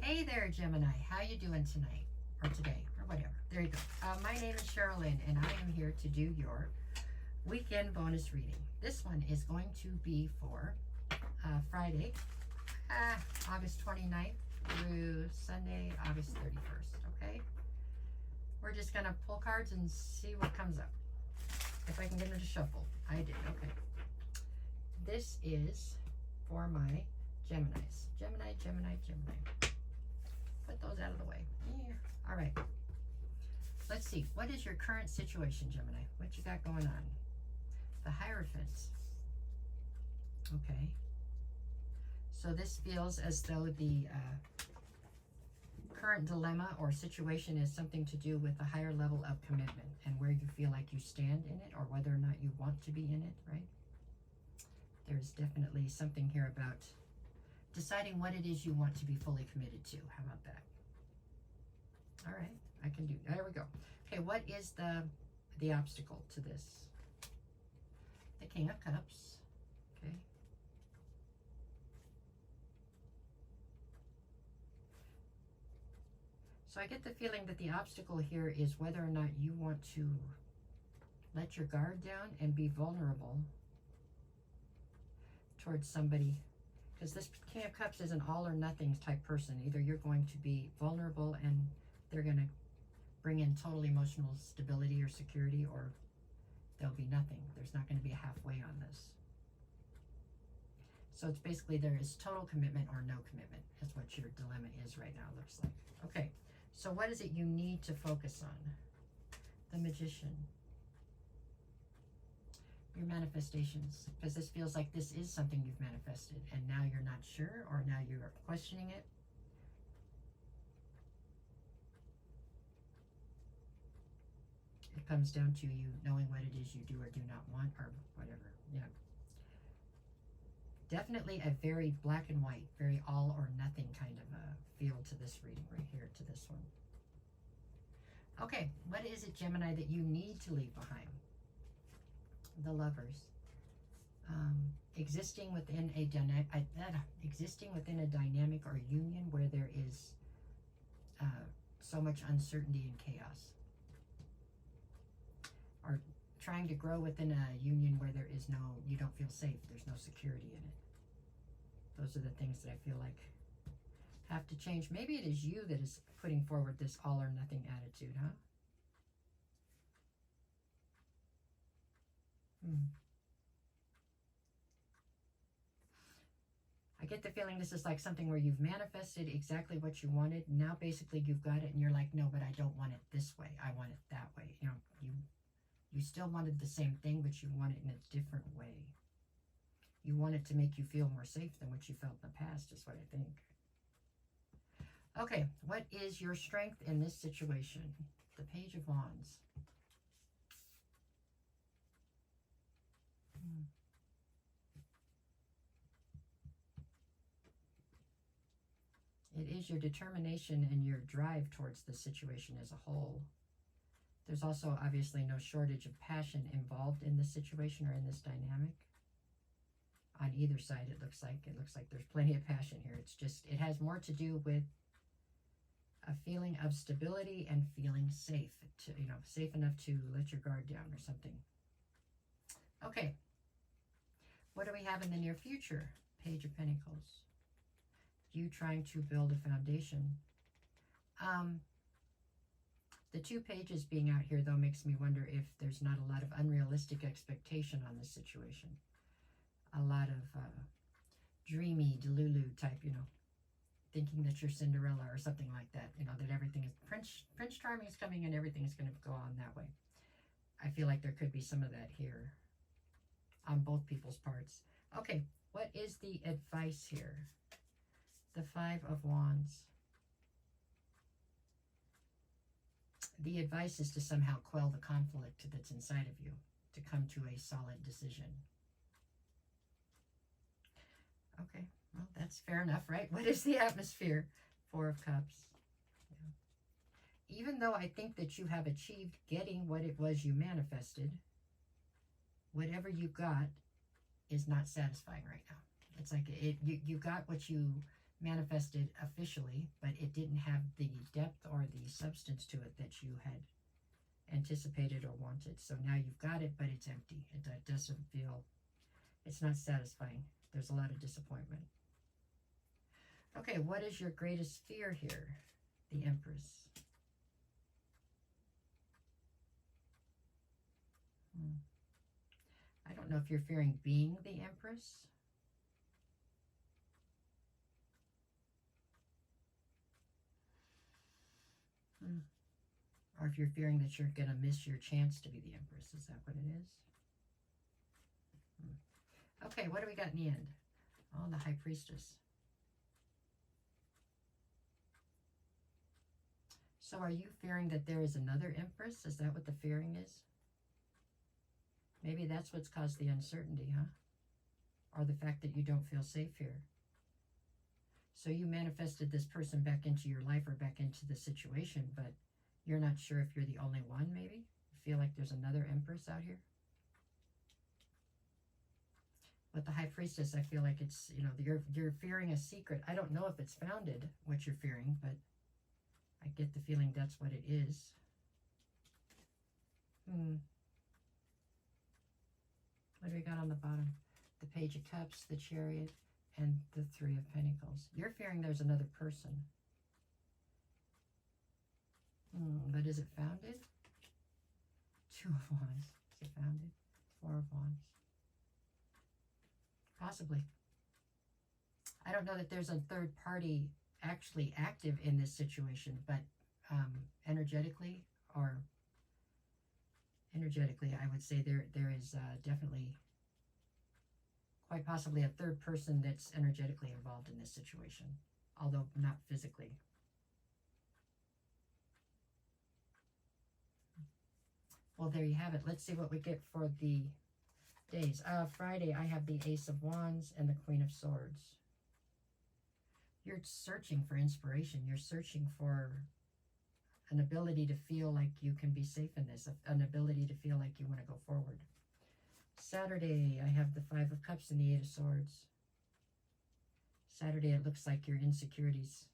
Hey there, Gemini. How you doing tonight or today or whatever? There you go. My name is Sherilyn, and I am here to do your weekend bonus reading. This one is going to be for Friday, August 29th through Sunday, August 31st, okay? We're just going to pull cards and see what comes up. If I can get them to shuffle. I did, okay. This is for my Geminis. Gemini. Put those out of the way. Yeah. All right. Let's see. What is your current situation, Gemini? What you got going on? The Hierophant. Okay. So this feels as though the current dilemma or situation is something to do with a higher level of commitment and where you feel like you stand in it, or whether or not you want to be in it, right? There's definitely something here about deciding what it is you want to be fully committed to. How about that? All right, I can do, there we go. Okay, what is the obstacle to this? The King of Cups, okay. So I get the feeling that the obstacle here is whether or not you want to let your guard down and be vulnerable towards somebody. Because this King of Cups is an all or nothing type person. Either you're going to be vulnerable and they're going to bring in total emotional stability or security, or there'll be nothing. There's not going to be a halfway on this. So it's basically there is total commitment or no commitment is what your dilemma is right now, looks like. Okay, so what is it you need to focus on? The Magician. Your manifestations, because this feels like this is something you've manifested and now you're not sure, or now you're questioning it. It comes down to you knowing what it is you do or do not want, or whatever. Yeah. Definitely a very black and white, very all or nothing kind of a feel to this reading right here, to this one. Okay, what is it, Gemini, that you need to leave behind? The Lovers. Existing within a dynamic or union where there is so much uncertainty and chaos, or trying to grow within a union where there is no, you don't feel safe, there's no security in it. Those are the things that I feel like have to change. Maybe it is you that is putting forward this all or nothing attitude, huh? I get the feeling this is like something where you've manifested exactly what you wanted. Now basically you've got it and you're like, no, but I don't want it this way. I want it that way. You know, you still wanted the same thing, but you want it in a different way. You want it to make you feel more safe than what you felt in the past, is what I think. Okay, what is your strength in this situation? The Page of Wands. It is your determination and your drive towards the situation as a whole. There's also obviously no shortage of passion involved in this situation or in this dynamic. On either side, it looks like there's plenty of passion here. It's just, it has more to do with a feeling of stability and feeling safe, to, you know, safe enough to let your guard down or something. Okay. What do we have in the near future? Page of Pentacles. You trying to build a foundation. The 2 pages being out here, though, makes me wonder if there's not a lot of unrealistic expectation on this situation. A lot of dreamy, Delulu type, you know, thinking that you're Cinderella or something like that. You know, that everything is, Prince Charming is coming and everything is going to go on that way. I feel like there could be some of that here on both people's parts. Okay, what is the advice here? The 5 of Wands. The advice is to somehow quell the conflict that's inside of you, to come to a solid decision. Okay, well, that's fair enough, right? What is the atmosphere? 4 of Cups. Yeah. Even though I think that you have achieved getting what it was you manifested, whatever you got is not satisfying right now. It's like you got what you manifested officially, but it didn't have the depth or the substance to it that you had anticipated or wanted. So now you've got it, but it's empty. It doesn't feel, it's not satisfying. There's a lot of disappointment. Okay, what is your greatest fear here? The Empress. I don't know if you're fearing being the Empress. Or if you're fearing that you're going to miss your chance to be the Empress. Is that what it is? Okay, what do we got in the end? Oh, the High Priestess. So are you fearing that there is another Empress? Is that what the fearing is? Maybe that's what's caused the uncertainty, huh? Or the fact that you don't feel safe here. So you manifested this person back into your life or back into the situation, but you're not sure if you're the only one, maybe? You feel like there's another Empress out here? With the High Priestess, I feel like it's, you know, you're fearing a secret. I don't know if it's founded, what you're fearing, but I get the feeling that's what it is. What do we got on the bottom? The Page of Cups, the Chariot, and the Three of Pentacles. You're fearing there's another person. But is it founded? Two of Wands. Is it founded? Four of Wands. Possibly. I don't know that there's a third party actually active in this situation, but energetically, I would say there is definitely, quite possibly, a third person that's energetically involved in this situation, although not physically. Well, there you have it. Let's see what we get for the days. Friday, I have the Ace of Wands and the Queen of Swords. You're searching for inspiration. You're searching for an ability to feel like you can be safe in this, an ability to feel like you want to go forward. Saturday, I have the Five of Cups and the Eight of Swords. Saturday, it looks like your insecurities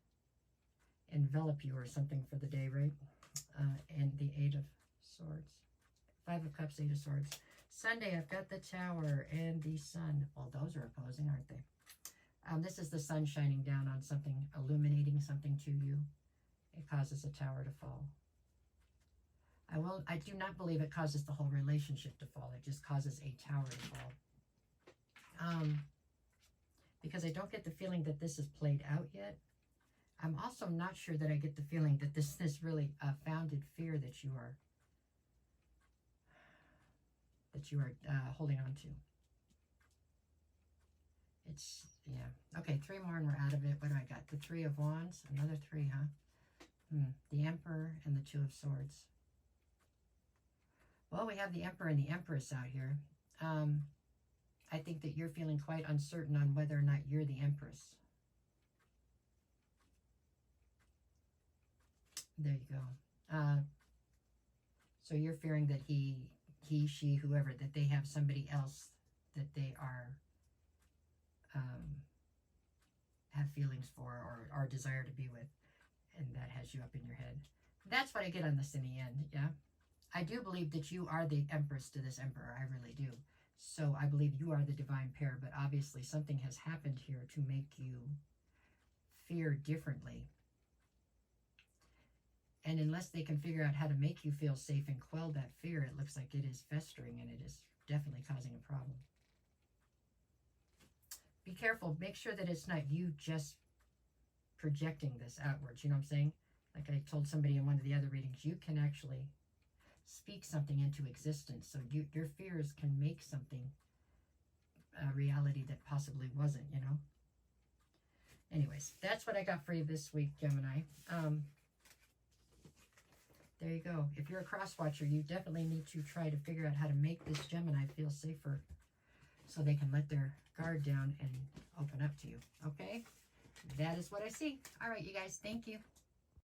envelop you or something for the day, right? And the Eight of Swords. Five of Cups, Eight of Swords. Sunday, I've got the Tower and the Sun. Well, those are opposing, aren't they? This is the sun shining down on something, illuminating something to you. It causes a tower to fall. I do not believe it causes the whole relationship to fall. It just causes a tower to fall. Because I don't get the feeling that this is played out yet. I'm also not sure that I get the feeling that this is really a founded fear that you are holding on to. It's, yeah. Okay, three more and we're out of it. What do I got? The Three of Wands. Another three, huh? The Emperor and the Two of Swords. Well, we have the Emperor and the Empress out here. I think that you're feeling quite uncertain on whether or not you're the Empress. There you go. So you're fearing that he, she, whoever, that they have somebody else that they are have feelings for or desire to be with, and that has you up in your head. That's what I get on this in the end, yeah? I do believe that you are the Empress to this Emperor, I really do. So I believe you are the divine pair, but obviously something has happened here to make you fear differently. And unless they can figure out how to make you feel safe and quell that fear, it looks like it is festering and it is definitely causing a problem. Be careful. Make sure that it's not you just projecting this outwards. You know what I'm saying? Like I told somebody in one of the other readings, you can actually speak something into existence. So your fears can make something a reality that possibly wasn't, you know? Anyways, that's what I got for you this week, Gemini. There you go. If you're a cross-watcher, you definitely need to try to figure out how to make this Gemini feel safer so they can let their guard down and open up to you. Okay? That is what I see. All right, you guys. Thank you.